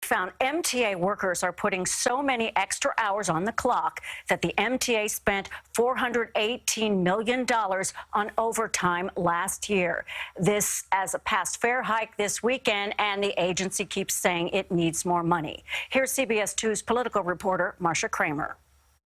found MTA workers are putting so many extra hours on the clock that the MTA spent $418 million on overtime last year. This as a past fare hike this weekend, and the agency keeps saying it needs more money. Here's CBS 2's political reporter, Marcia Kramer.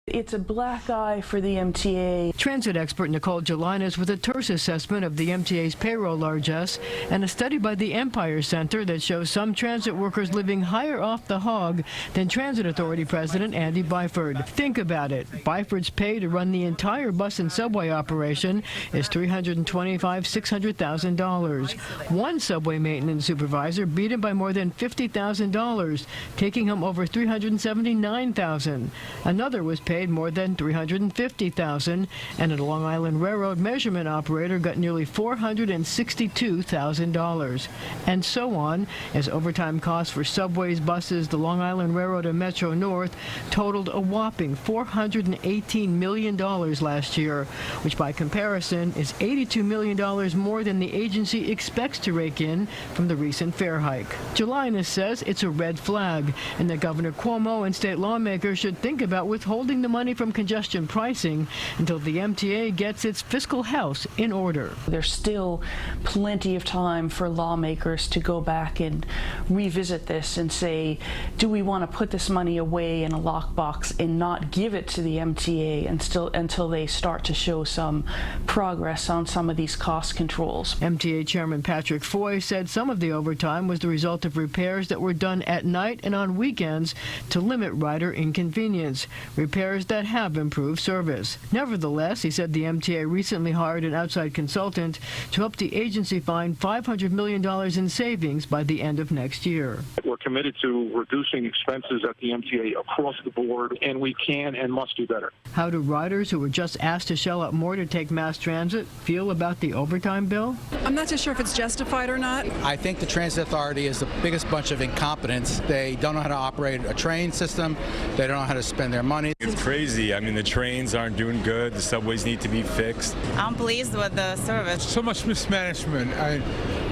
It's a black eye for the MTA. Transit expert Nicole Gelinas with a terse assessment of the MTA's payroll largesse and a study by the Empire Center that shows some transit workers living higher off the hog than Transit Authority President Andy Byford. Think about it. Byford's pay to run the entire bus and subway operation is $325,600,000. One subway maintenance supervisor beat him by more than $50,000, taking him over $379,000. Another was paid more than $350,000, and a Long Island Railroad measurement operator got nearly $462,000, and so on, as overtime costs for subways, buses, the Long Island Railroad, and Metro North totaled a whopping $418 million last year, which by comparison is $82 million more than the agency expects to rake in from the recent fare hike. Gelinas says it's a red flag, and that Governor Cuomo and state lawmakers should think about withholding the money from congestion pricing until the MTA gets its fiscal house in order. There's still plenty of time for lawmakers to go back and revisit this and say, do we want to put this money away in a lockbox and not give it to the MTA until they start to show some progress on some of these cost controls. MTA Chairman Patrick Foy said some of the overtime was the result of repairs that were done at night and on weekends to limit rider inconvenience. Repairs that have improved service. Nevertheless, he said the MTA recently hired an outside consultant to help the agency find $500 million in savings by the end of next year. We're committed to reducing expenses at the MTA across the board, and we can and must do better. How do riders who were just asked to shell out more to take mass transit feel about the overtime bill? I'm not too sure if it's justified or not. I think the Transit Authority is the biggest bunch of incompetents. They don't know how to operate a train system. They don't know how to spend their money. It's crazy. I mean, the trains aren't doing good. The subways need to be fixed. I'm pleased with the service. So much mismanagement.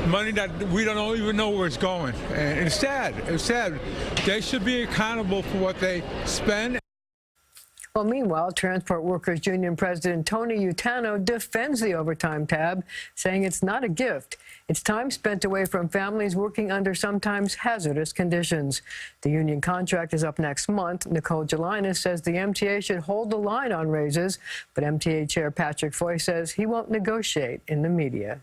Money that we don't even know where it's going. And it's sad. It's sad. They should be accountable for what they spend. Well, meanwhile, Transport Workers Union President Tony Utano defends the overtime tab, saying it's not a gift. It's time spent away from families working under sometimes hazardous conditions. The union contract is up next month. Nicole Gelinas says the MTA should hold the line on raises, but MTA Chair Patrick Foy says he won't negotiate in the media.